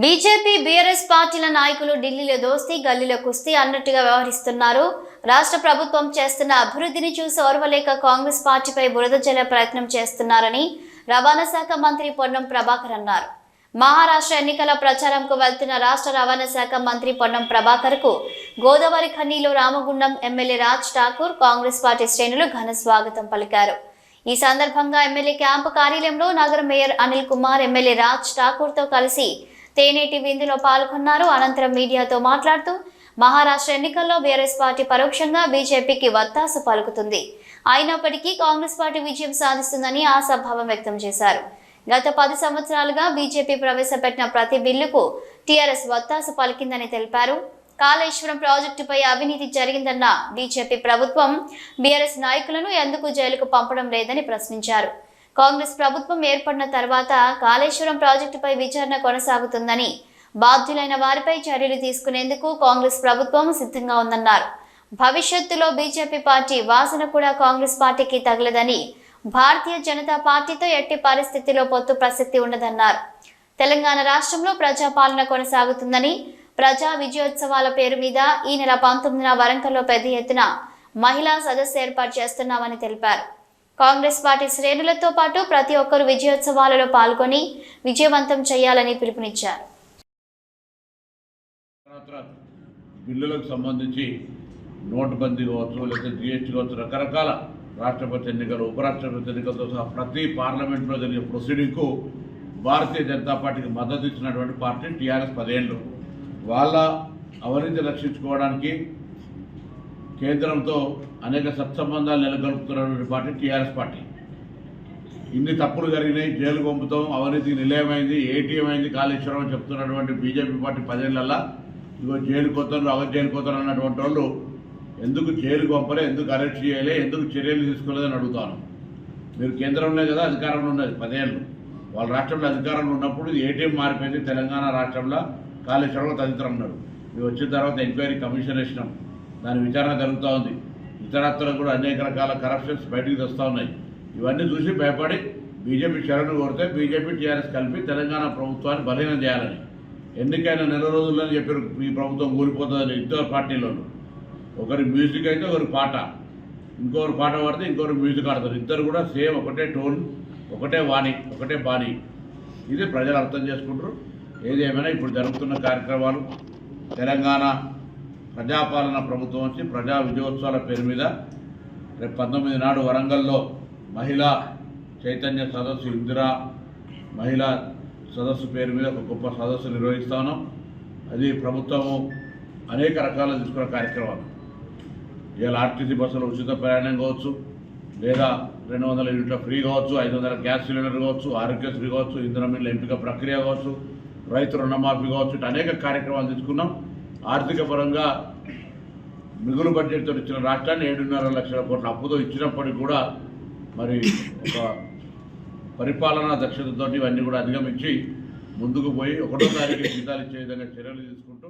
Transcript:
BJP BRS పార్టీల నాయకులు ఢిల్లీలో దోస్తీ గల్లీలో కుస్తీ అన్నట్టుగా వ్యవహరిస్తున్నారు. రాష్ట్ర ప్రభుత్వం చేస్తున్న అభివృద్ధిని చూసి ఓర్వలేక కాంగ్రెస్ పార్టీపై బురద జల్లే ప్రయత్నం చేస్తున్నారని రవాణా శాఖ మంత్రి పొన్నం ప్రభాకర్ అన్నారు. మహారాష్ట్ర ఎన్నికల ప్రచారంకు వెళ్తున్న రాష్ట్ర రవాణా శాఖ మంత్రి పొన్నం ప్రభాకర్కు గోదావరి ఖన్నీలో రామగుండం ఎమ్మెల్యే రాజ్ ఠాకూర్ కాంగ్రెస్ పార్టీ శ్రేణులు ఘన స్వాగతం పలికారు. ఈ సందర్భంగా ఎమ్మెల్యే క్యాంపు కార్యాలయంలో నగర మేయర్ అనిల్ కుమార్ ఎమ్మెల్యే రాజ్ ఠాకూర్తో కలిసి తేనేటి విందులో పాల్గొన్నారు. అనంతరం మీడియాతో మాట్లాడుతూ మహారాష్ట్ర ఎన్నికల్లో బీఆర్ఎస్ పార్టీ పరోక్షంగా బీజేపీకి వత్తాసు పలుకుతుంది, అయినప్పటికీ కాంగ్రెస్ పార్టీ విజయం సాధిస్తుందని ఆశాభావం వ్యక్తం చేశారు. గత 10 సంవత్సరాలుగా బీజేపీ ప్రవేశపెట్టిన ప్రతి బిల్లుకు టీఆర్ఎస్ వత్తాసు పలికిందని తెలిపారు. కాళేశ్వరం ప్రాజెక్టుపై అవినీతి జరిగిందన్న బీజేపీ ప్రభుత్వం బీఆర్ఎస్ నాయకులను ఎందుకు జైలుకు పంపడం లేదని ప్రశ్నించారు. కాంగ్రెస్ ప్రభుత్వం ఏర్పడిన తర్వాత కాళేశ్వరం ప్రాజెక్టుపై విచారణ కొనసాగుతుందని, బాధ్యులైన వారిపై చర్యలు తీసుకునేందుకు కాంగ్రెస్ ప్రభుత్వం సిద్ధంగా ఉందన్నారు. భవిష్యత్తులో బీజేపీ పార్టీ వాసన కూడా కాంగ్రెస్ పార్టీకి తగలదని, భారతీయ జనతా పార్టీతో ఎట్టి పరిస్థితిలో పొత్తు ప్రసక్తి ఉండదన్నారు. తెలంగాణ రాష్ట్రంలో ప్రజాపాలన కొనసాగుతుందని, ప్రజా విజయోత్సవాల పేరు మీద ఈ నెల 19న వరంగల్లో పెద్ద ఎత్తున మహిళా సదస్సు ఏర్పాటు చేస్తున్నామని తెలిపారు. కాంగ్రెస్ పార్టీ శ్రేణులతో పాటు ప్రతి ఒక్కరూ విజయోత్సవాలలో పాల్గొని విజయవంతం చేయాలని పిలుపునిచ్చారు. బిల్లులకు సంబంధించి నోటుబందీ కావచ్చు, లేదా జిఎస్టీ కావచ్చు, రకరకాల రాష్ట్రపతి ఎన్నికలు, ఉపరాష్ట్రపతి ఎన్నికలతో సహా ప్రతి పార్లమెంట్లో జరిగే ప్రొసీడింగ్కు భారతీయ జనతా పార్టీకి మద్దతు ఇచ్చినటువంటి పార్టీ టీఆర్ఎస్ 10 ఏళ్ళు. వాళ్ళ అవినీతి రక్షించుకోవడానికి కేంద్రంతో అనేక సత్సంబంధాలు నెలకొల్పుతున్నటువంటి పార్టీ టీఆర్ఎస్ పార్టీ. ఇన్ని తప్పులు జరిగినాయి, జైలు పంపుతాం, అవినీతికి నిలయమైంది, ఏటీఎం అయింది కాళేశ్వరం అని చెప్తున్నటువంటి బీజేపీ పార్టీ 10 ఏళ్ళల్లా ఇగో జైలు కోతారు, అవ జైలు కోతారు అన్నటువంటి వాళ్ళు ఎందుకు జైలు పంపలే, ఎందుకు అరెస్ట్ చేయలే, ఎందుకు చర్యలు తీసుకోలేదని అడుగుతాను. మీరు కేంద్రంలో కదా అధికారంలో ఉన్నది 10 ఏళ్ళు. వాళ్ళ రాష్ట్రంలో అధికారంలో ఉన్నప్పుడు ఏటీఎం మారిపోయింది, తెలంగాణ రాష్ట్రంలో కాళేశ్వరంలో తదితరం అన్నాడు. ఇవి వచ్చిన తర్వాత ఎంక్వైరీ కమిషన్ వేసినాం, దాని విచారణ జరుగుతూ ఉంది. ఇతరత్తులు కూడా అనేక రకాల కరప్షన్స్ బయటికి వస్తూ ఉన్నాయి. ఇవన్నీ చూసి భయపడి బీజేపీ శరణు కోరితే బీజేపీ టీఆర్ఎస్ కలిపి తెలంగాణ ప్రభుత్వాన్ని బలహీనం చేయాలని, ఎన్నికైన నెల రోజుల్లో చెప్పారు ఈ ప్రభుత్వం కూలిపోతుందని. ఇద్దరు పార్టీలోనూ ఒకరి మ్యూజిక్ అయితే ఒకరి పాట, ఇంకొకరు పాట పాడితే ఇంకొకరు మ్యూజిక్ ఆడతారు. ఇద్దరు కూడా సేమ్ ఒకటే టోన్, ఒకటే వాణి, ఒకటే బాణి. ఇది ప్రజలు అర్థం చేసుకుంటారు. ఏది ఏమైనా ఇప్పుడు జరుగుతున్న కార్యక్రమాలు తెలంగాణ ప్రజాపాలన ప్రభుత్వం వచ్చి ప్రజా విజయోత్సవాల పేరు మీద రేపు 19 నాడు వరంగల్లో మహిళా చైతన్య సదస్సు, ఇందిరా మహిళా సదస్సు పేరు మీద ఒక గొప్ప సదస్సు నిర్వహిస్తా ఉన్నాం. అది ప్రభుత్వము అనేక రకాల తీసుకున్న కార్యక్రమాలు. ఇవాళ ఆర్టీసీ బస్సులో ఉచిత ప్రయాణం కావచ్చు, లేదా 200 యూనిట్ల ఫ్రీ కావచ్చు, 500 గ్యాస్ సిలిండర్ కావచ్చు, ఆరోగ్యశ్రీ కావచ్చు, ఇంధనం మిల్లుల ఎంపిక ప్రక్రియ కావచ్చు, రైతు రుణమాఫీ కావచ్చు, ఇటు అనేక కార్యక్రమాలు తీసుకున్నాం. ఆర్థిక పరంగా మిగులు బడ్జెట్తో ఇచ్చిన రాష్ట్రాన్ని 7.5 లక్షల కోట్ల అప్పుతో ఇచ్చినప్పటికీ కూడా మరి ఒక పరిపాలనా దక్షతతో ఇవన్నీ కూడా అధిగమించి ముందుకు పోయి 1వ తారీఖు జీతాలు ఇచ్చే విధంగా చర్యలు తీసుకుంటూ